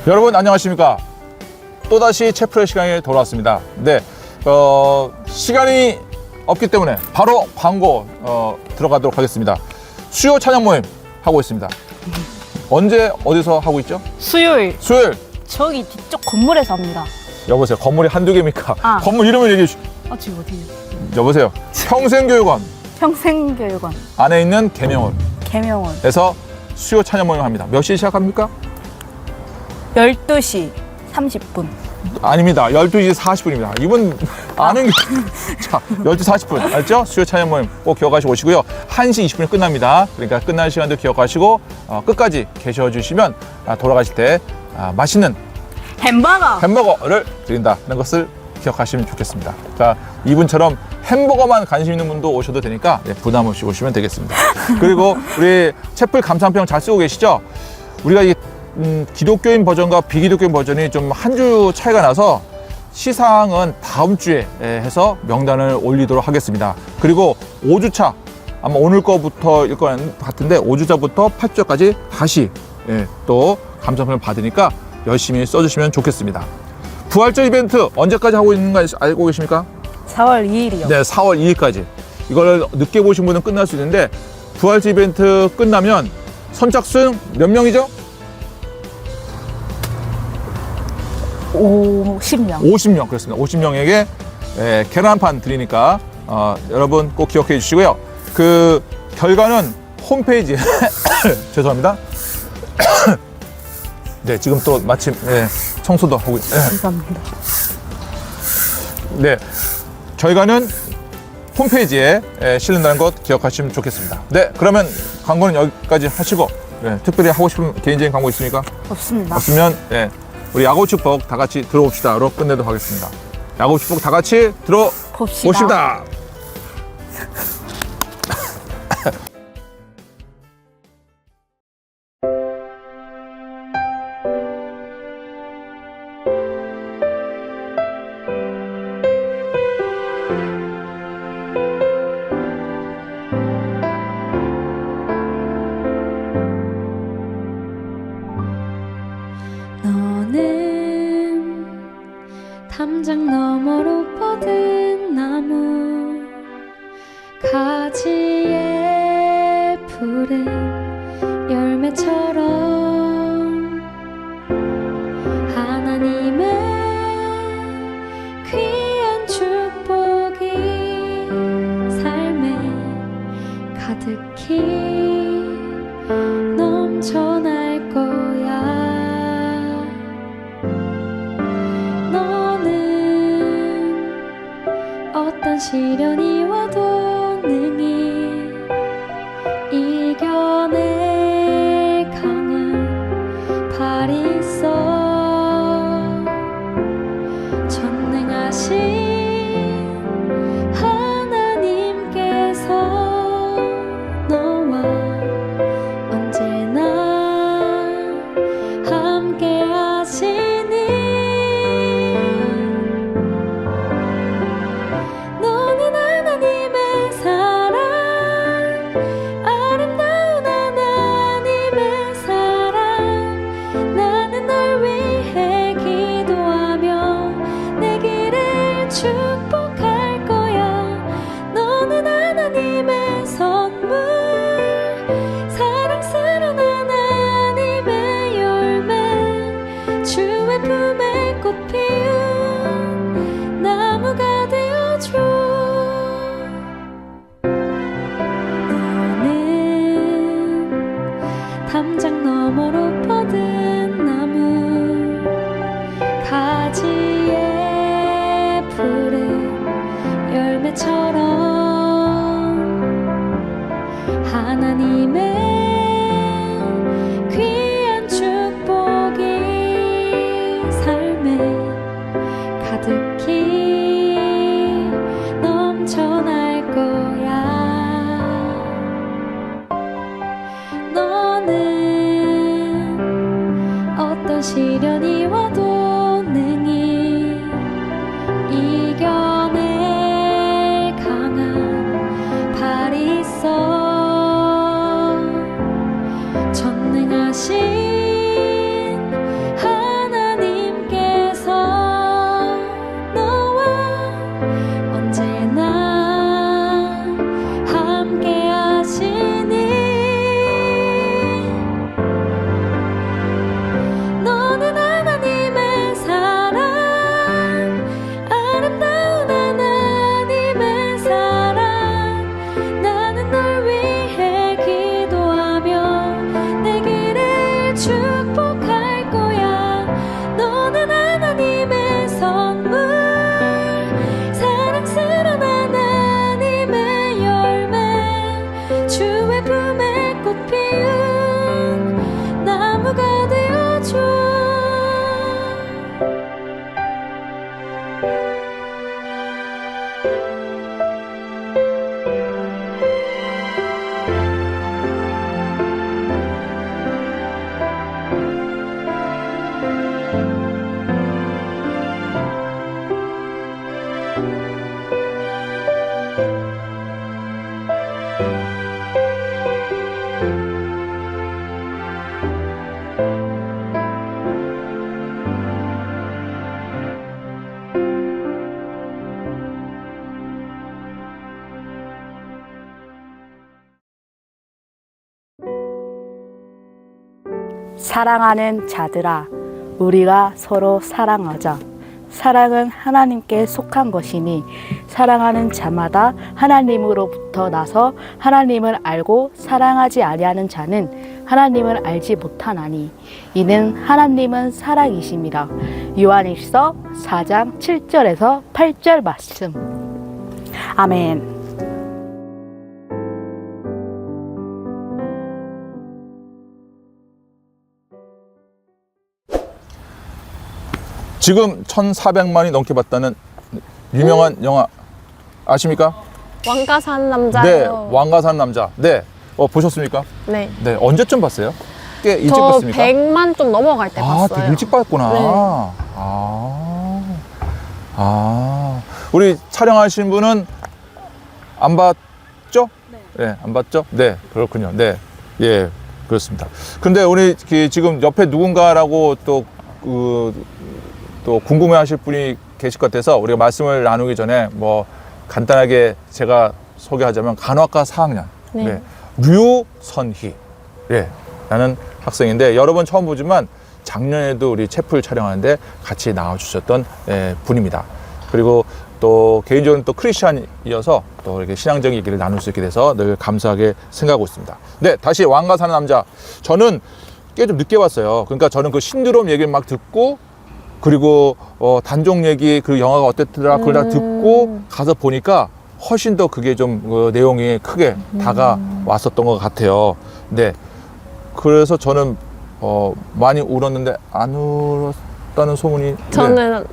여러분 안녕하십니까? 또다시 채플의 시간이 돌아왔습니다. 네, 시간이 없기 때문에 바로 광고 들어가도록 하겠습니다. 수요 찬양 모임 하고 있습니다. 언제 어디서 하고 있죠? 수요일 수요일. 저기 뒤쪽 건물에서 합니다. 여보세요, 건물이 한두 개입니까? 아. 건물 이름을 얘기해 주시죠. 지금 어디에요? 여보세요, 평생교육원 평생교육원 안에 있는 계명원에서 계명원 수요 찬양 모임을 합니다. 몇 시에 시작합니까? 12시 30분. 아닙니다. 12시 40분입니다. 이분 아는 게. 자, 12시 40분. 알죠? 수요 찬양 모임 꼭 기억하시고 오시고요. 1시 20분에 끝납니다. 그러니까 끝날 시간도 기억하시고 끝까지 계셔주시면 돌아가실 때 맛있는 햄버거를 드린다는 것을 기억하시면 좋겠습니다. 자, 이분처럼 햄버거만 관심 있는 분도 오셔도 되니까 부담 없이 오시면 되겠습니다. 그리고 우리 채플 감상평 잘 쓰고 계시죠? 우리가 이 기독교인 버전과 비기독교인 버전이 좀 한 주 차이가 나서 시상은 다음 주에 해서 명단을 올리도록 하겠습니다. 그리고 5주차 아마 오늘 거부터일 것 같은데 5주차부터 8주차까지 다시 또 감상평을 받으니까 열심히 써주시면 좋겠습니다. 부활절 이벤트 언제까지 하고 있는 거 알고 계십니까? 4월 2일이요. 네, 4월 2일까지. 이걸 늦게 보신 분은 끝날 수 있는데 부활절 이벤트 끝나면 선착순 몇 명이죠? 50명. 50명, 그렇습니다. 50명에게 계란판 드리니까 여러분 꼭 기억해 주시고요. 그 결과는 홈페이지에 죄송합니다. 네, 지금 또 마침 청소도 하고 감사합니다. 네, 결과는 홈페이지에 실린다는 것 기억하시면 좋겠습니다. 네, 그러면 광고는 여기까지 하시고 특별히 하고 싶은 개인적인 광고 있습니까? 없습니다. 없으면 우리 야구 축복 다 같이 들어봅시다로 끝내도록 하겠습니다. 야구 축복 다 같이 들어봅시다. 담장 너머로 뻗은 나무 가지에 푸른 열매처럼 하나님의 귀한 축복이 삶에 가득히 넘쳐날 거야. 어떤 시련이 와도 능히 이겨낼 강한 팔이 있어. 전능하신 하나님께서 너와 언제나 함께 하시니 축복할 거야. 너는 하나님의 선물, 사랑스러운 하나님의 열매, 주의 품에 꽃 피운 나무가 되어줘. 너는 담장 너머로 뻗은 나무 가지에 푸른 열매처럼 하나님의 귀한 축복이 삶에 가득히 넘쳐날 거야. 너는 어떤 시련이 와도 능히 이겨낼 강한 팔이 있어. 전능하신 하나님 사랑하는 자들아, 우리가 서로 사랑하자. 사랑은 하나님께 속한 것이니 사랑하는 자마다 하나님으로부터 나서 하나님을 알고 사랑하지 아니하는 자는 하나님을 알지 못하나니 이는 하나님은 사랑이심이라. 요한일서 4장 7절에서 8절 말씀. 아멘. 지금 1,400만이 넘게 봤다는 유명한 영화 아십니까? 왕가 산 네, 남자요. 왕가 사는 남자. 네, 보셨습니까? 네. 네, 언제쯤 봤어요? 꽤 일찍 저 봤습니까? 100만 좀 넘어갈 때 봤어요. 되게 일찍 봤구나. 네. 우리 촬영하신 분은 안 봤죠? 네. 안 봤죠? 네, 그렇군요. 네, 예, 그렇습니다. 근데 우리 지금 옆에 누군가라고 또 궁금해하실 분이 계실 것 같아서 우리가 말씀을 나누기 전에 뭐 간단하게 제가 소개하자면 간호학과 4학년 네. 류선희 라는 학생인데 여러 번 처음 보지만 작년에도 우리 채플 촬영하는데 같이 나와주셨던 분입니다. 그리고 또 개인적으로는 또 크리스찬이어서 또 이렇게 신앙적인 얘기를 나눌 수 있게 돼서 늘 감사하게 생각하고 있습니다. 네, 다시 왕가 사는 남자. 저는 꽤 좀 늦게 봤어요. 그러니까 저는 그 신드롬 얘기를 막 듣고 그리고 단종 얘기 그 영화가 어땠더라 그걸 다 듣고 가서 보니까 훨씬 더 그게 좀 내용이 크게 다가왔었던 것 같아요. 네, 그래서 저는 많이 울었는데 안 울었다는 소문이. 저는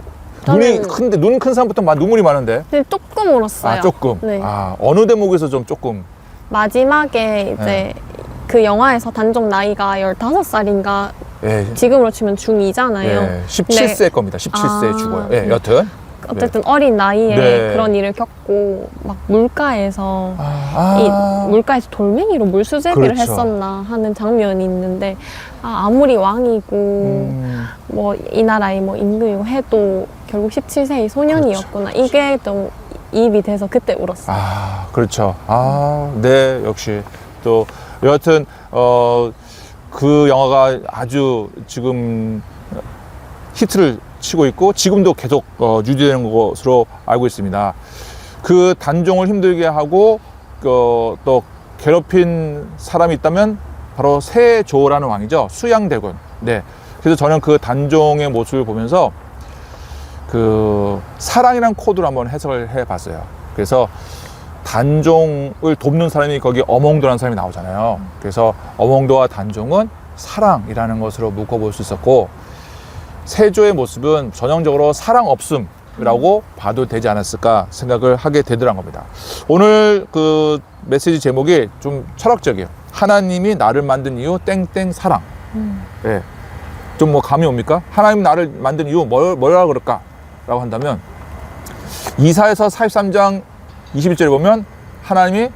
눈이 큰데 눈 큰 사람부터 눈물이 많은데. 그냥 조금 울었어요. 조금. 네. 어느 대목에서 좀 조금. 마지막에 이제 네. 그 영화에서 단종 나이가 15살인가 예, 지금으로 치면 중2잖아요. 예, 17세 겁니다. 17세에 죽어요. 예, 여튼. 어쨌든 어린 나이에 네. 그런 일을 겪고 막 물가에서 이 아, 물가에서 돌멩이로 물수제비를 그렇죠. 했었나 하는 장면이 있는데 아무리 왕이고 뭐 이 나라의 뭐 임금이고 해도 결국 17세의 소년이었구나. 그렇죠. 이게 좀 이입이 돼서 그때 울었어요. 그렇죠. 네, 역시 또 여하튼 그 영화가 아주 지금 히트를 치고 있고 지금도 계속 유지되는 것으로 알고 있습니다. 그 단종을 힘들게 하고 또 괴롭힌 사람이 있다면 바로 세조라는 왕이죠. 수양대군. 네. 그래서 저는 그 단종의 모습을 보면서 그 사랑이라는 코드로 한번 해석을 해봤어요. 그래서 단종을 돕는 사람이 거기 어몽도라는 사람이 나오잖아요. 그래서 어몽도와 단종은 사랑이라는 것으로 묶어볼 수 있었고 세조의 모습은 전형적으로 사랑 없음이라고 봐도 되지 않았을까 생각을 하게 되더란 겁니다. 오늘 그 메시지 제목이 좀 철학적이에요. 하나님이 나를 만든 이유 땡땡 사랑. 네. 좀 뭐 감이 옵니까? 하나님 나를 만든 이유 뭐라 그럴까? 라고 한다면 이사야서 43장 21절에 보면 하나님이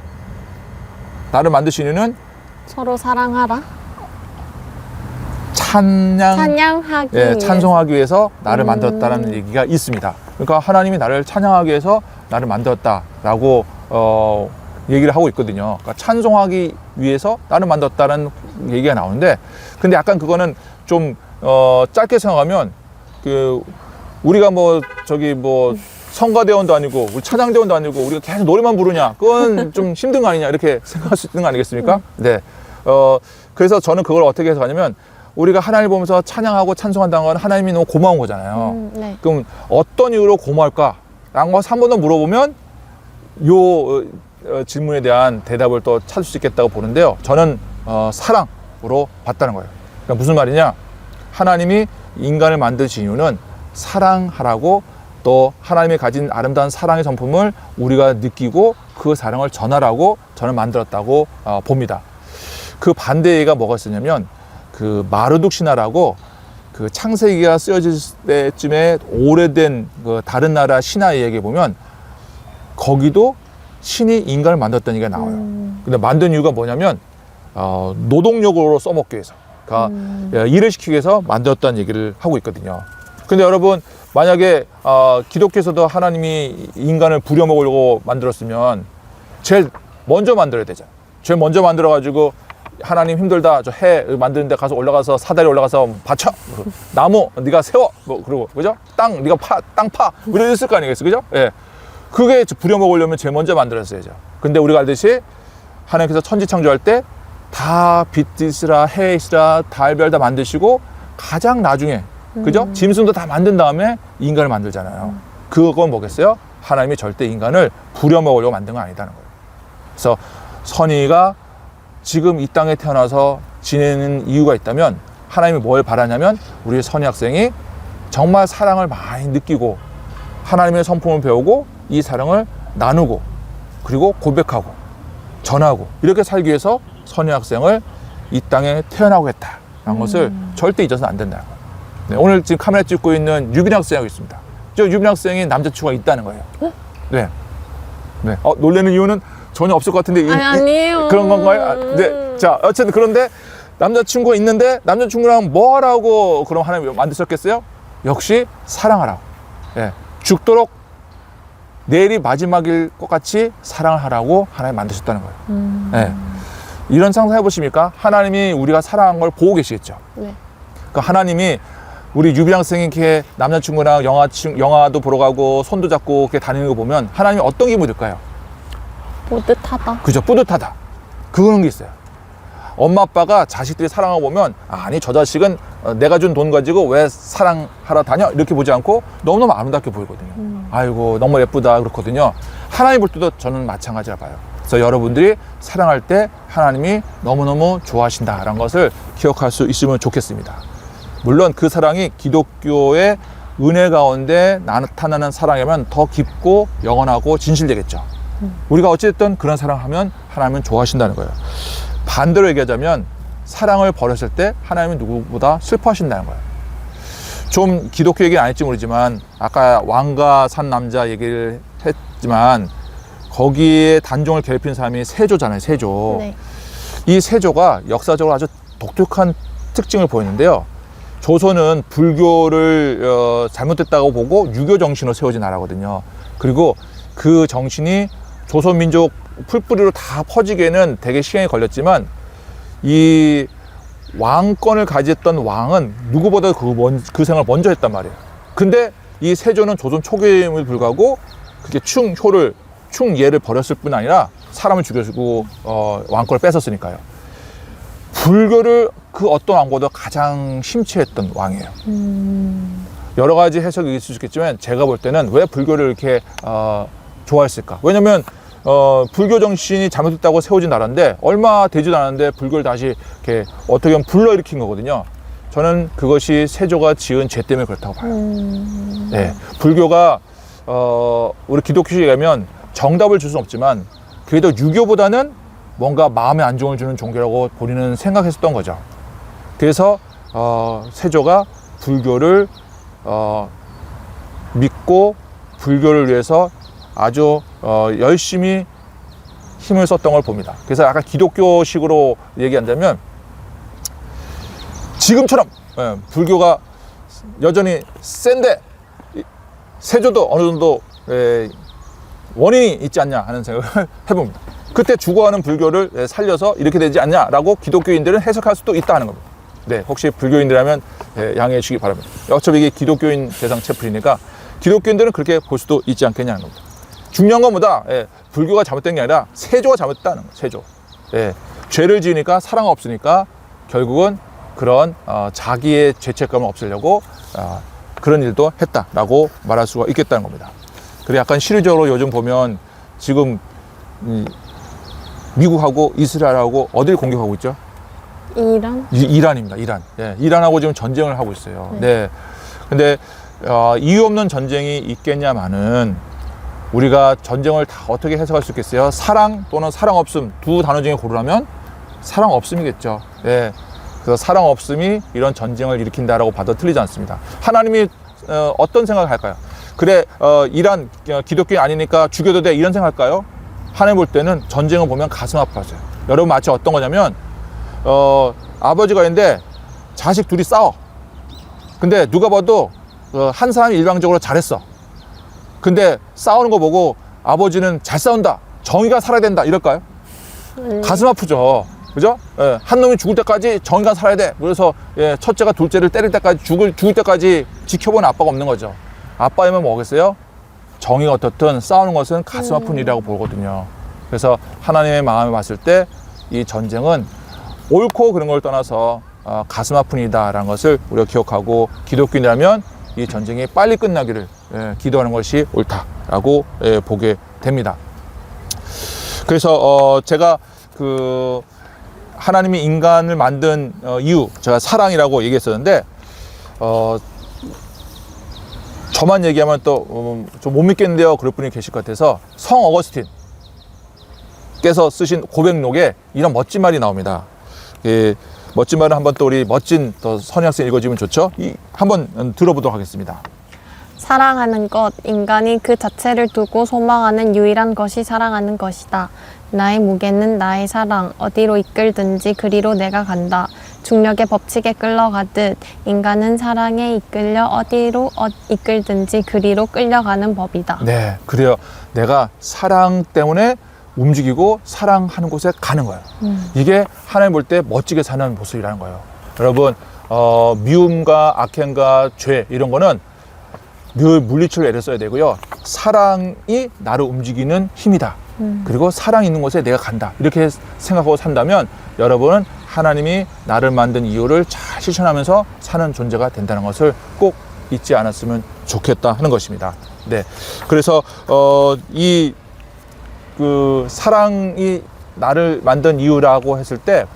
나를 만드신 이유는 서로 사랑하라. 찬양하기 위해서. 찬송하기 위해서 나를 만들었다라는 얘기가 있습니다. 그러니까 하나님이 나를 찬양하기 위해서 나를 만들었다라고 얘기를 하고 있거든요. 그러니까 찬송하기 위해서 나를 만들었다는 얘기가 나오는데, 근데 약간 그거는 좀 짧게 생각하면 그 우리가 뭐 성가대원도 아니고 우리 찬양대원도 아니고 우리가 계속 노래만 부르냐, 그건 좀 힘든 거 아니냐 이렇게 생각할 수 있는 거 아니겠습니까? 네. 그래서 저는 그걸 어떻게 해석하냐면 우리가 하나님을 보면서 찬양하고 찬송한다는 건 하나님이 너무 고마운 거잖아요. 네. 그럼 어떤 이유로 고마울까? 라는 것을 한 번 더 물어보면 요 질문에 대한 대답을 또 찾을 수 있겠다고 보는데요. 저는 사랑으로 봤다는 거예요. 그러니까 무슨 말이냐? 하나님이 인간을 만드신 이유는 사랑하라고, 또 하나님이 가진 아름다운 사랑의 성품을 우리가 느끼고 그 사랑을 전하라고 저는 만들었다고 봅니다. 그 반대 얘기가 뭐가 있었냐면 그 마르둑 신화라고 그 창세기가 쓰여질 때쯤에 오래된 그 다른 나라 신화 얘기에 보면 거기도 신이 인간을 만들었다는 얘기가 나와요. 근데 만든 이유가 뭐냐면 노동력으로 써먹기 위해서. 일을 시키기 위해서 만들었다는 얘기를 하고 있거든요. 근데 여러분, 만약에 기독교에서도 하나님이 인간을 부려먹으려고 만들었으면 제일 먼저 만들어야 되잖아요. 제일 먼저 만들어가지고 하나님 힘들다, 저 해 만드는데 가서 올라가서 사다리 올라가서 받쳐, 나무 네가 세워, 뭐 그러고, 그죠? 땅 네가 땅 파, 이랬을 거 아니겠어요, 그죠? 예, 그게 부려먹으려면 제일 먼저 만들었어야죠. 근데 우리가 알듯이 하나님께서 천지 창조할 때 다 빛 있으라, 해 있으라, 달별 다 만드시고 가장 나중에, 그죠? 짐승도 다 만든 다음에 인간을 만들잖아요. 그건 뭐겠어요? 하나님이 절대 인간을 부려먹으려고 만든 건 아니다는 거예요. 그래서 선의가 지금 이 땅에 태어나서 지내는 이유가 있다면 하나님이 뭘 바라냐면 우리 선의 학생이 정말 사랑을 많이 느끼고 하나님의 성품을 배우고 이 사랑을 나누고 그리고 고백하고 전하고 이렇게 살기 위해서 선의 학생을 이 땅에 태어나고 했다라는 것을 절대 잊어서는 안 된다는 거예요. 네, 오늘 지금 카메라 찍고 있는 유빈 학생하고 있습니다. 저 유빈 학생이 남자친구가 있다는 거예요. 네. 네. 놀라는 이유는 전혀 없을 것 같은데 아니에요. 그런 건가요? 네. 자, 어쨌든 그런데 남자친구가 있는데 남자친구랑 뭐 하라고 그럼 하나님 만드셨겠어요? 역시 사랑하라고. 네. 죽도록 내일이 마지막일 것 같이 사랑을 하라고 하나님 만드셨다는 거예요. 네. 이런 상상해 보십니까? 하나님이 우리가 사랑한 걸 보고 계시겠죠. 네. 그러니까 하나님이 우리 유빈 학생이 이렇게 남자친구랑 영화도 보러 가고 손도 잡고 이렇게 다니는 거 보면 하나님이 어떤 기분이 들까요? 뿌듯하다. 그죠? 뿌듯하다. 그런 게 있어요. 엄마 아빠가 자식들이 사랑하고 보면 아니 저 자식은 내가 준 돈 가지고 왜 사랑하러 다녀? 이렇게 보지 않고 너무너무 아름답게 보이거든요. 아이고 너무 예쁘다 그렇거든요. 하나님 볼 때도 저는 마찬가지라 봐요. 그래서 여러분들이 사랑할 때 하나님이 너무너무 좋아하신다라는 것을 기억할 수 있으면 좋겠습니다. 물론 그 사랑이 기독교의 은혜 가운데 나타나는 사랑이면 더 깊고 영원하고 진실되겠죠. 우리가 어쨌든 그런 사랑하면 하나님은 좋아하신다는 거예요. 반대로 얘기하자면 사랑을 버렸을 때 하나님은 누구보다 슬퍼하신다는 거예요. 좀 기독교 얘기는 안 했지 모르지만 아까 왕과 산 남자 얘기를 했지만 거기에 단종을 괴롭힌 사람이 세조잖아요. 세조. 네. 이 세조가 역사적으로 아주 독특한 특징을 보이는데요. 조선은 불교를 잘못됐다고 보고 유교 정신으로 세워진 나라거든요. 그리고 그 정신이 조선 민족 풀뿌리로 다 퍼지기에는 되게 시간이 걸렸지만 이 왕권을 가졌던 왕은 누구보다 그 생각을 먼저 했단 말이에요. 근데 이 세조는 조선 초기임을 불구하고 그렇게 충예를 버렸을 뿐 아니라 사람을 죽여주고 왕권을 뺏었으니까요. 불교를 그 어떤 왕보다 가장 심취했던 왕이에요. 여러 가지 해석이 있을 수 있겠지만 제가 볼 때는 왜 불교를 이렇게 좋아했을까? 왜냐면 불교 정신이 잘못됐다고 세워진 나라인데 얼마 되지도 않았는데 불교를 다시 이렇게 어떻게 보면 불러일으킨 거거든요. 저는 그것이 세조가 지은 죄 때문에 그렇다고 봐요. 네, 불교가 우리 기독교식에 가면 정답을 줄 수는 없지만 그래도 유교보다는 뭔가 마음의 안정을 주는 종교라고 본인은 생각했었던 거죠. 그래서 세조가 불교를 믿고 불교를 위해서 아주 열심히 힘을 썼던 걸 봅니다. 그래서 약간 기독교식으로 얘기한다면 지금처럼 불교가 여전히 센데 세조도 어느 정도 원인이 있지 않냐 하는 생각을 해봅니다. 그때 죽어가는 불교를 살려서 이렇게 되지 않냐라고 기독교인들은 해석할 수도 있다 하는 겁니다. 네, 혹시 불교인들이라면 양해해 주시기 바랍니다. 어차피 이게 기독교인 대상 채플이니까 기독교인들은 그렇게 볼 수도 있지 않겠냐는 겁니다. 중요한 건 뭐다? 불교가 잘못된 게 아니라 세조가 잘못됐다는 거예요. 세조. 죄를 지으니까 사랑 없으니까 결국은 그런 자기의 죄책감을 없애려고 그런 일도 했다라고 말할 수가 있겠다는 겁니다. 그리고 약간 시류적으로 요즘 보면 지금 미국하고 이스라엘하고 어딜 공격하고 있죠? 이란입니다. 이란. 이란하고 지금 전쟁을 하고 있어요. 네. 근데 이유 없는 전쟁이 있겠냐마는 우리가 전쟁을 다 어떻게 해석할 수 있겠어요? 사랑 또는 사랑 없음 두 단어 중에 고르라면 사랑 없음이겠죠. 예. 그래서 사랑 없음이 이런 전쟁을 일으킨다라고 봐도 틀리지 않습니다. 하나님이 어떤 생각을 할까요? 그래 이란 기독교인 아니니까 죽여도 돼 이런 생각할까요? 하나님 볼 때는 전쟁을 보면 가슴 아파져요. 여러분 마치 어떤 거냐면 아버지가 있는데 자식 둘이 싸워. 근데 누가 봐도 한 사람이 일방적으로 잘했어. 근데 싸우는 거 보고 아버지는 잘 싸운다, 정의가 살아야 된다 이럴까요? 가슴 아프죠. 그죠? 예, 한 놈이 죽을 때까지 정의가 살아야 돼. 그래서 예, 첫째가 둘째를 때릴 때까지 죽을 때까지 지켜본 아빠가 없는 거죠. 아빠이면 뭐겠어요? 정의가 어떻든 싸우는 것은 가슴 아픈 일이라고 보거든요. 그래서 하나님의 마음을 봤을 때 이 전쟁은 옳고 그런 걸 떠나서 가슴 아픈 일이다라는 것을 우리가 기억하고 기독교인이라면 이 전쟁이 빨리 끝나기를 기도하는 것이 옳다라고 보게 됩니다. 그래서 제가 그 하나님이 인간을 만든 이유, 제가 사랑이라고 얘기했었는데 저만 얘기하면 또 좀 못 믿겠는데요 그럴 분이 계실 것 같아서 성 어거스틴 께서 쓰신 고백록에 이런 멋진 말이 나옵니다. 멋진 말을 한번 또 우리 멋진 또 선희 학생 읽어주면 좋죠? 한번 들어보도록 하겠습니다. 사랑하는 것, 인간이 그 자체를 두고 소망하는 유일한 것이 사랑하는 것이다. 나의 무게는 나의 사랑, 어디로 이끌든지 그리로 내가 간다. 중력의 법칙에 끌려가듯 인간은 사랑에 이끌려 어디로 이끌든지 그리로 끌려가는 법이다. 네, 그래요. 내가 사랑 때문에 움직이고 사랑하는 곳에 가는 거예요. 이게 하나님 볼 때 멋지게 사는 모습이라는 거예요. 여러분, 미움과 악행과 죄 이런 거는 늘 물리치를 애를 써야 되고요. 사랑이 나를 움직이는 힘이다. 그리고 사랑이 있는 곳에 내가 간다. 이렇게 생각하고 산다면 여러분은 하나님이 나를 만든 이유를 잘 실천하면서 사는 존재가 된다는 것을 꼭 잊지 않았으면 좋겠다 하는 것입니다. 네, 그래서 그 사랑이 나를 만든 이유라고 했을 때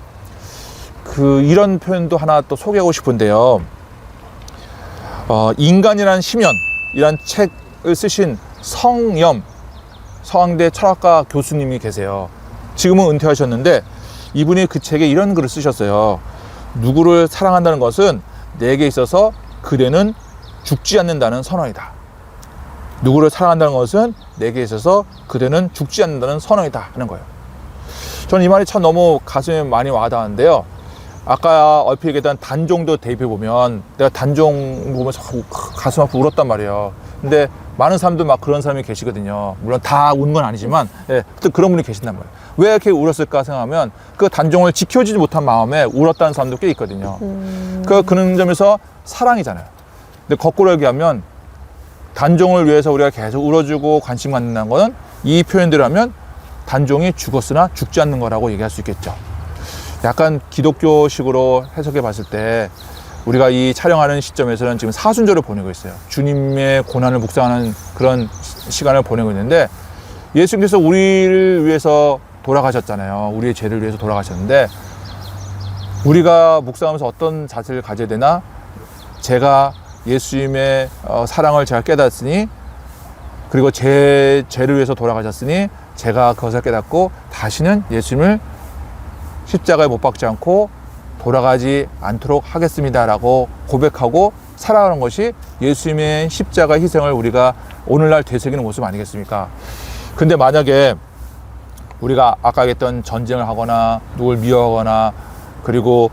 이런 표현도 하나 또 소개하고 싶은데요. 인간이란 심연이란 책을 쓰신 성염 서강대 철학과 교수님이 계세요. 지금은 은퇴하셨는데 이분이 그 책에 이런 글을 쓰셨어요. 누구를 사랑한다는 것은 내게 있어서 그대는 죽지 않는다는 선언이다. 누구를 사랑한다는 것은 내게 있어서 그대는 죽지 않는다는 선언이다 하는 거예요. 저는 이 말이 참 너무 가슴에 많이 와닿았는데요. 아까 얼핏 얘기했던 단종도 대입해 보면 내가 단종 보면서 가슴 아프고 울었단 말이에요. 근데 많은 사람들 막 그런 사람이 계시거든요. 물론 다 운 건 아니지만 그런 분이 계신단 말이에요. 왜 이렇게 울었을까 생각하면 그 단종을 지켜주지 못한 마음에 울었다는 사람도 꽤 있거든요. 그런 점에서 사랑이잖아요. 근데 거꾸로 얘기하면 단종을 위해서 우리가 계속 울어주고 관심 갖는다는 것은 이 표현대로 하면 단종이 죽었으나 죽지 않는 거라고 얘기할 수 있겠죠. 약간 기독교식으로 해석해 봤을 때 우리가 이 촬영하는 시점에서는 지금 사순절을 보내고 있어요. 주님의 고난을 묵상하는 그런 시간을 보내고 있는데 예수님께서 우리를 위해서 돌아가셨잖아요. 우리의 죄를 위해서 돌아가셨는데 우리가 묵상하면서 어떤 자세를 가져야 되나? 제가 예수님의 사랑을 제가 깨닫으니 그리고 제 죄를 위해서 돌아가셨으니 제가 그것을 깨닫고 다시는 예수님을 십자가에 못 박지 않고 돌아가지 않도록 하겠습니다라고 고백하고 살아가는 것이 예수님의 십자가 희생을 우리가 오늘날 되새기는 모습 아니겠습니까? 근데 만약에 우리가 아까 얘기했던 전쟁을 하거나 누굴 미워하거나 그리고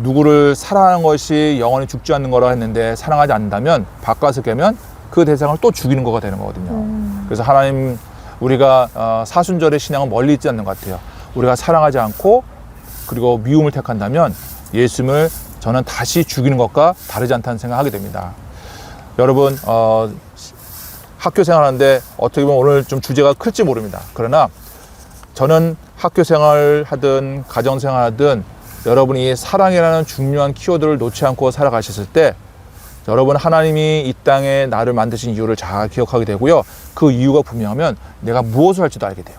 누구를 사랑하는 것이 영원히 죽지 않는 거라 했는데 사랑하지 않는다면 바꿔서 깨면 그 대상을 또 죽이는 거가 되는 거거든요. 그래서 하나님 우리가 사순절의 신앙은 멀리 있지 않는 것 같아요. 우리가 사랑하지 않고 그리고 미움을 택한다면 예수님을 저는 다시 죽이는 것과 다르지 않다는 생각을 하게 됩니다. 여러분 학교 생활하는데 어떻게 보면 오늘 좀 주제가 클지 모릅니다. 그러나 저는 학교 생활하든 가정 생활하든 여러분이 사랑이라는 중요한 키워드를 놓지 않고 살아가셨을 때 여러분 하나님이 이 땅에 나를 만드신 이유를 잘 기억하게 되고요. 그 이유가 분명하면 내가 무엇을 할지도 알게 돼요.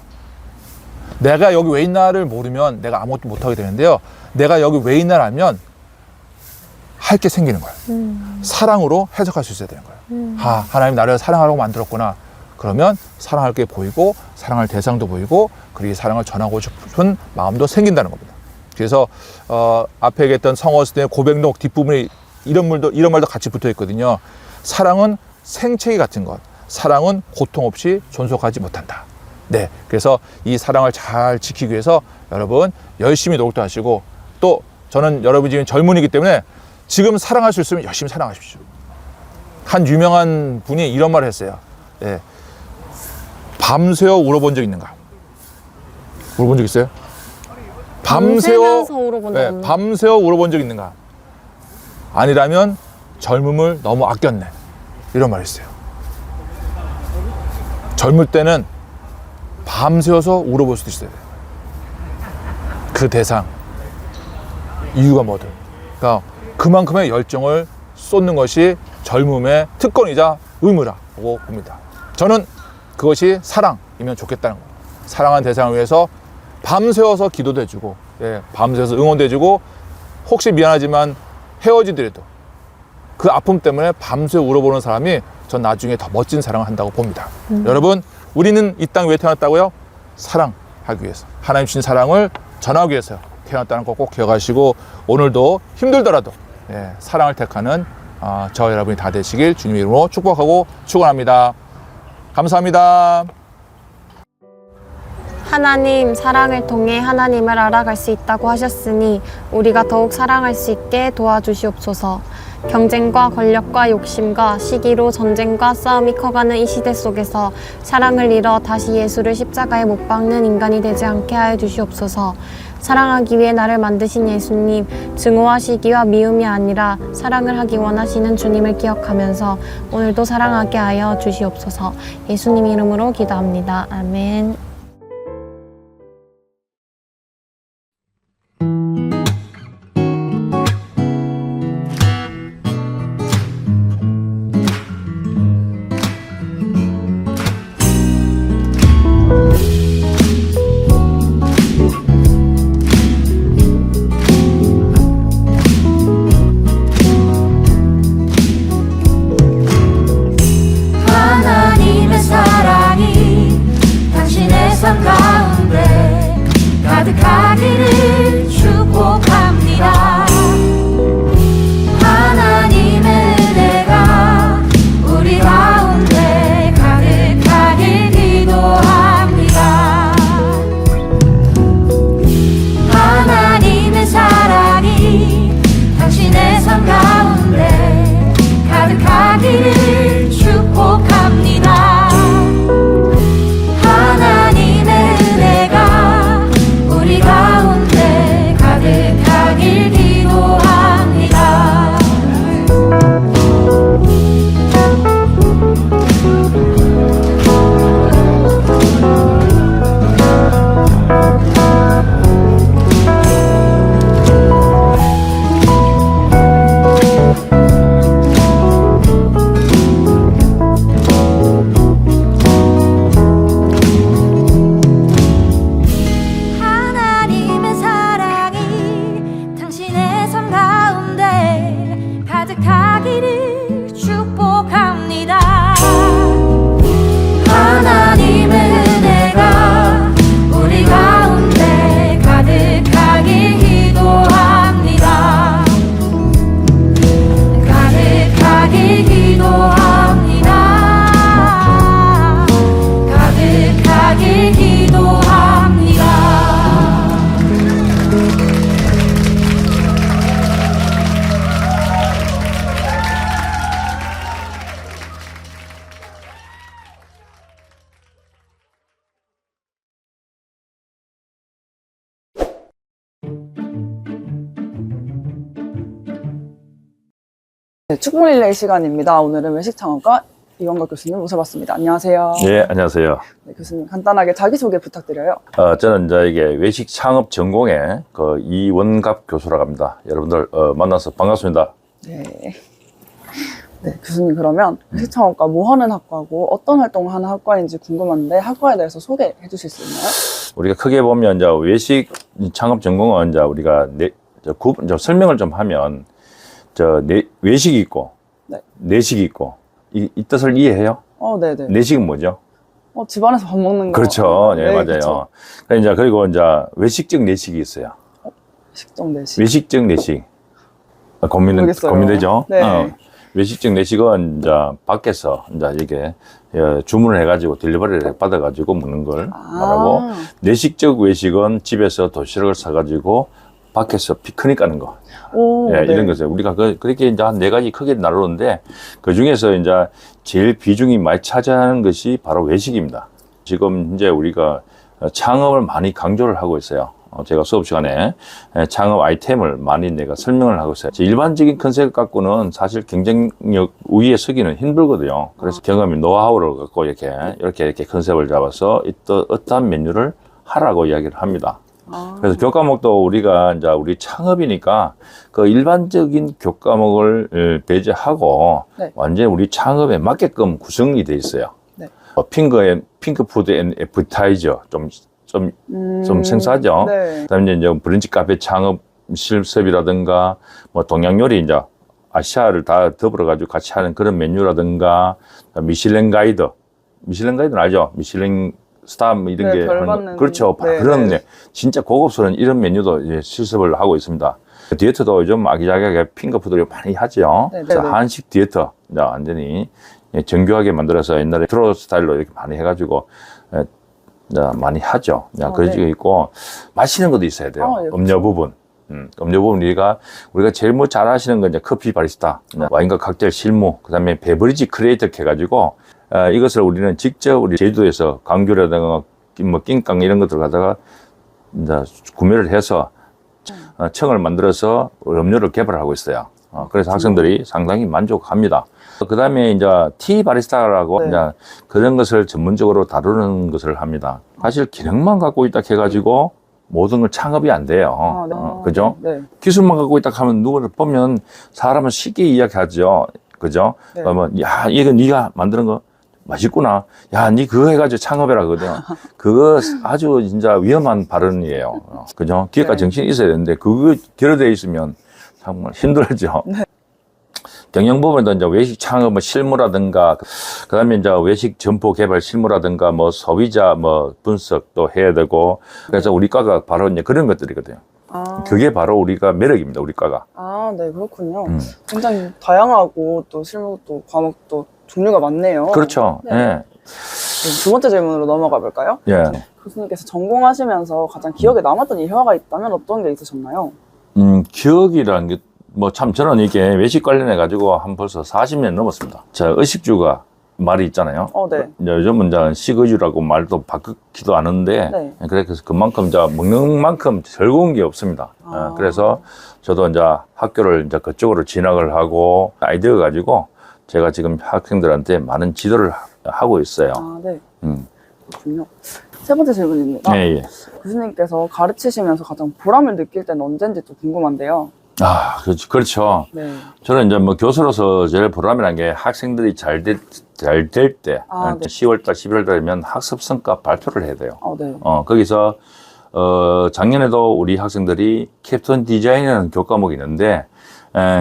내가 여기 왜 있나를 모르면 내가 아무것도 못하게 되는데요. 내가 여기 왜 있나를 알면 할 게 생기는 거예요. 사랑으로 해석할 수 있어야 되는 거예요. 하나님 나를 사랑하라고 만들었구나. 그러면 사랑할 게 보이고 사랑할 대상도 보이고 그리고 사랑을 전하고 싶은 마음도 생긴다는 겁니다. 그래서 앞에 얘기했던 성어스틴의 고백록 뒷부분에 이런 말도 같이 붙어 있거든요. 사랑은 생채기 같은 것. 사랑은 고통 없이 존속하지 못한다. 네, 그래서 이 사랑을 잘 지키기 위해서 여러분 열심히 노력도 하시고 또 저는 여러분이 지금 젊은이기 때문에 지금 사랑할 수 있으면 열심히 사랑하십시오. 한 유명한 분이 이런 말을 했어요. 예. 밤새워 울어본 적 있는가? 울어본 적 있어요? 밤새면서 울어본 적 없나? 밤새워 울어본 적 있는가? 아니라면 젊음을 너무 아꼈네. 이런 말이 있어요. 젊을 때는 밤새워서 울어볼 수도 있어요. 그 대상, 이유가 뭐든. 그러니까 그만큼의 열정을 쏟는 것이 젊음의 특권이자 의무라고 봅니다. 저는 그것이 사랑이면 좋겠다는 거예요. 사랑하는 대상을 위해서 밤새워서 기도도 해주고, 예, 밤새워서 응원도 해주고, 혹시 미안하지만 헤어지더라도 그 아픔 때문에 밤새 울어보는 사람이 전 나중에 더 멋진 사랑을 한다고 봅니다. 여러분, 우리는 이 땅에 왜 태어났다고요? 사랑하기 위해서. 하나님 주신 사랑을 전하기 위해서 태어났다는 거 꼭 기억하시고, 오늘도 힘들더라도 예, 사랑을 택하는 저 여러분이 다 되시길 주님의 이름으로 축복하고 축원합니다. 감사합니다. 하나님, 사랑을 통해 하나님을 알아갈 수 있다고 하셨으니 우리가 더욱 사랑할 수 있게 도와주시옵소서. 경쟁과 권력과 욕심과 시기로 전쟁과 싸움이 커가는 이 시대 속에서 사랑을 잃어 다시 예수를 십자가에 못 박는 인간이 되지 않게 하여 주시옵소서. 사랑하기 위해 나를 만드신 예수님, 증오와 시기와 미움이 아니라 사랑을 하기 원하시는 주님을 기억하면서 오늘도 사랑하게 하여 주시옵소서. 예수님 이름으로 기도합니다. 아멘. 하나님의 사랑이 당신의 삶 가운데 가득하기를 축복합니다. 하나님의 은혜가 우리 가운데 가득하길 기도합니다. 하나님의 사랑이 당신의 삶 가운데 가득하기를 축복합니다. 하나님의 은혜가 우리 가운데 가득하길 기도합니다. 하나님의 사랑이 당신의 삶 가운데 가득하기를 축복합니다. 하나님의 은혜가 우리 가운데 가득하길 기도합니다. 가득하길 기도합니다. 가득하길 기도합니다. 네, 축복 릴레이 시간입니다. 오늘은 외식창업과 이원각 교수님 모셔봤습니다. 안녕하세요. 예, 안녕하세요. 네, 교수님 간단하게 자기소개 부탁드려요. 저는 이제 이게 외식 창업 전공의 그 이원갑 교수라고 합니다. 여러분들 만나서 반갑습니다. 네. 네, 교수님 그러면 외식창업과 뭐 하는 학과고 어떤 활동을 하는 학과인지 궁금한데 학과에 대해서 소개해 주실 수 있나요? 우리가 크게 보면 이제 외식 창업 전공은 이제 우리가 이제 설명을 좀 하면 외식이 있고 네. 내식이 있고 이 뜻을 이해해요? 네네. 내식은 뭐죠? 집안에서 밥 먹는 거. 그렇죠. 네, 맞아요. 그쵸. 그러니까 이제 그리고 이제 외식적 내식이 있어요. 식정 내식. 외식적 내식. 모르겠어요. 고민되죠? 네. 외식적 내식은 이제 밖에서 이제 이게 주문을 해가지고 딜리버리를 받아가지고 먹는 걸 말하고, 내식적 외식은 집에서 도시락을 사가지고 밖에서 피크닉 가는 거. 오, 예, 네. 이런 것을 우리가 그렇게 이제 한 4가지 크게 나누는데 그 중에서 이제 제일 비중이 많이 차지하는 것이 바로 외식입니다. 지금 이제 우리가 창업을 많이 강조를 하고 있어요. 제가 수업 시간에 창업 아이템을 많이 내가 설명을 하고 있어요. 일반적인 컨셉 갖고는 사실 경쟁력 우위에 서기는 힘들거든요. 그래서 경험이 노하우를 갖고 이렇게 컨셉을 잡아서 어떠한 메뉴를 하라고 이야기를 합니다. 그래서 교과목도 우리가 이제 우리 창업이니까 그 일반적인 교과목을 배제하고 네. 완전히 우리 창업에 맞게끔 구성이 돼 있어요. 네. 핑크푸드 앤 애프타이저 좀 생소하죠. 네. 그다음에 이제 브런치 카페 창업 실습이라든가 뭐 동양 요리 이제 아시아를 다 더불어 가지고 같이 하는 그런 메뉴라든가 미슐랭 가이드는 알죠? 미슐랭 스타 뭐 이런 네, 게 별 하는 받는. 그렇죠. 네, 그런 네. 진짜 고급스러운 이런 메뉴도 이제 실습을 하고 있습니다. 디에트도 요즘 아기자기하게 핑크푸드를 많이 하죠. 네, 네, 그래서 네. 한식 디에트 이제 완전히 정교하게 만들어서 옛날에 트로 스타일로 이렇게 많이 해가지고 이제 많이 하죠. 그런 네. 식이 있고 마시는 것도 있어야 돼요. 예, 음료 부분. 음료 부분 우리가 제일 뭐 잘 하시는 건 이제 커피 바리스타, 와인과 칵테일 실무, 그다음에 베버리지 크리에이터 해가지고 이것을 우리는 직접 우리 제주도에서 광교라든가 뭐 낑깡 이런 것들 갖다가 이제 구매를 해서 청을 만들어서 음료를 개발하고 있어요. 그래서 학생들이 상당히 만족합니다. 그 다음에 이제 티 바리스타라고 네. 이제 그런 것을 전문적으로 다루는 것을 합니다. 사실 기능만 갖고 있다 해가지고 모든 걸 창업이 안 돼요. 네. 그죠? 네. 기술만 갖고 있다 하면 누구를 보면 사람은 쉽게 이야기하죠. 그죠? 네. 그러면 야, 이거 네가 만드는 거 맛있구나. 야, 니 그거 해가지고 창업해라 그거든. 그거 아주 진짜 위험한 발언이에요. 그죠? 기획과 네. 정신이 있어야 되는데 그거 결여되어 있으면 정말 힘들죠. 경영 부분도 이제 외식 창업 뭐 실무라든가 그다음에 이제 외식 점포 개발 실무라든가 뭐 소비자 뭐 분석도 해야 되고 그래서 우리 과가 바로 이제 그런 것들이거든요. 그게 바로 우리가 매력입니다. 우리 과가. 네, 그렇군요. 굉장히 다양하고 또 실무도 과목도 종류가 많네요. 그렇죠. 네. 예. 네, 두 번째 질문으로 넘어가 볼까요? 예. 교수님께서 전공하시면서 가장 기억에 남았던 일화가 있다면 어떤 게 있으셨나요? 기억이라는 게 뭐 참 저는 이게 외식 관련해 가지고 한 벌써 40년 넘었습니다. 자, 의식주가 말이 있잖아요. 네. 이제 요즘은 이제 식의주라고 말도 바꾸기도 하는데 네. 그래서 그만큼 이제 먹는 만큼 즐거운 게 없습니다. 그래서 저도 이제 학교를 이제 그쪽으로 진학을 하고 아이디어 가지고 제가 지금 학생들한테 많은 지도를 하고 있어요. 네. 그렇군요. 세 번째 질문입니다. 예, 예. 교수님께서 가르치시면서 가장 보람을 느낄 때는 언제인지 좀 궁금한데요. 그렇죠. 네. 저는 이제 뭐 교수로서 제일 보람이라는 게 학생들이 잘 될 때, 네. 10월달, 11월달이면 학습 성과 발표를 해야 돼요. 네. 거기서, 작년에도 우리 학생들이 캡톤 디자인이라는 교과목이 있는데,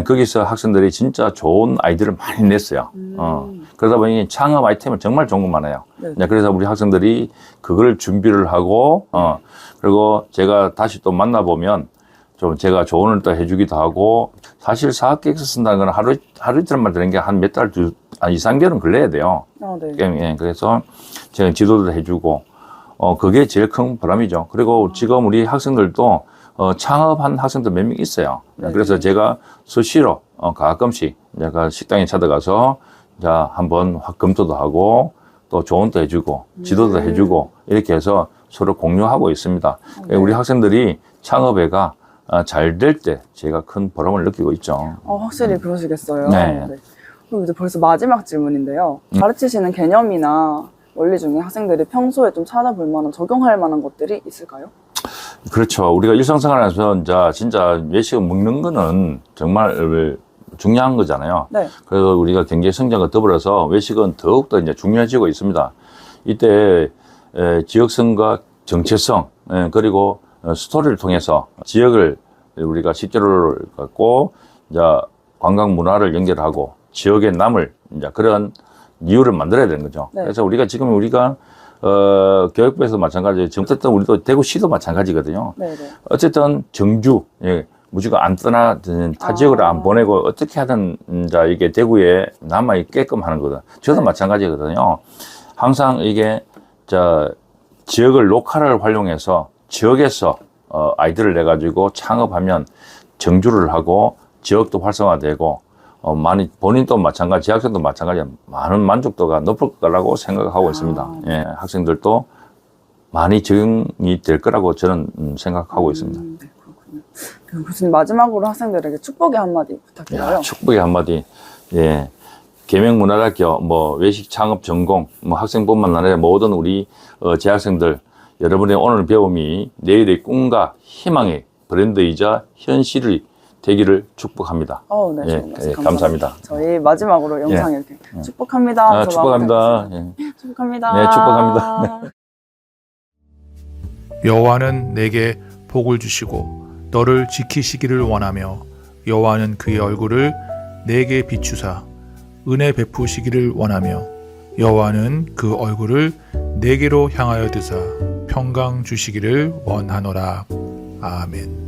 거기서 학생들이 진짜 좋은 아이디어를 많이 냈어요. 그러다 보니 창업 아이템은 정말 좋은 거 많아요. 네. 그래서 우리 학생들이 그걸 준비를 하고, 그리고 제가 다시 또 만나보면, 좀 제가 조언을 또 해주기도 하고, 사실 사업계획서 쓴다는 건 하루 이틀만 되는 게 한 몇 달, 2, 3개월은 걸려야 돼요. 네. 예, 그래서 제가 지도도 해주고, 그게 제일 큰 보람이죠. 그리고 지금 우리 학생들도, 창업한 학생들 몇 명 있어요. 네. 그래서 제가 수시로, 가끔씩 내가 식당에 찾아가서, 자, 한번 검토도 하고, 또 조언도 해주고, 지도도 해주고, 이렇게 해서 서로 공유하고 있습니다. 네. 우리 학생들이 창업회가 잘 될 때 제가 큰 보람을 느끼고 있죠. 확실히 그러시겠어요. 네. 그럼 이제 벌써 마지막 질문인데요. 가르치시는 개념이나 원리 중에 학생들이 평소에 좀 찾아볼 만한, 적용할 만한 것들이 있을까요? 그렇죠. 우리가 일상생활에서 진짜 외식 먹는 거는 정말 중요한 거잖아요. 네. 그래서 우리가 경제 성장과 더불어서 외식은 더욱더 이제 중요해지고 있습니다. 이때 지역성과 정체성, 그리고 스토리를 통해서 지역을 우리가 식재료를 갖고 이제 관광 문화를 연결하고 지역에 남을 이제 그런 이유를 만들어야 되는 거죠. 네. 그래서 우리가 교육부에서 마찬가지예요. 어쨌든 우리도 대구시도 마찬가지거든요. 네. 어쨌든 정주, 무조건 안 떠나 타 지역으로 안 보내고 어떻게 하든 이제 이게 대구에 남아 있게끔 하는 거든. 저도 네. 마찬가지거든요. 항상 이게 지역을 로컬을 활용해서 지역에서 아이디어를 내가지고 창업하면 정주를 하고 지역도 활성화되고 많이 본인도 마찬가지, 재학생도 마찬가지 많은 만족도가 높을 거라고 생각하고 있습니다. 예, 학생들도 많이 적응이 될 거라고 저는 생각하고 있습니다. 네, 그렇군요. 그럼 교수님 마지막으로 학생들에게 축복의 한마디 부탁드려요. 축복의 한마디. 예. 계명문화대학교 외식 창업 전공 학생뿐만 아니라 모든 우리 재학생들 여러분의 오늘 배움이 내일의 꿈과 희망의 브랜드이자 현실이 되기를 축복합니다. 네, 예, 좋은 말씀 예, 감사합니다. 저희 마지막으로 영상 이렇게 축복합니다. 축복합니다. 예. 축복합니다. 네, 축복합니다. 여호와는 내게 복을 주시고 너를 지키시기를 원하며 여호와는 그의 얼굴을 내게 비추사 은혜 베푸시기를 원하며 여호와는 그 얼굴을 내게로 향하여 드사 평강 주시기를 원하노라. 아멘.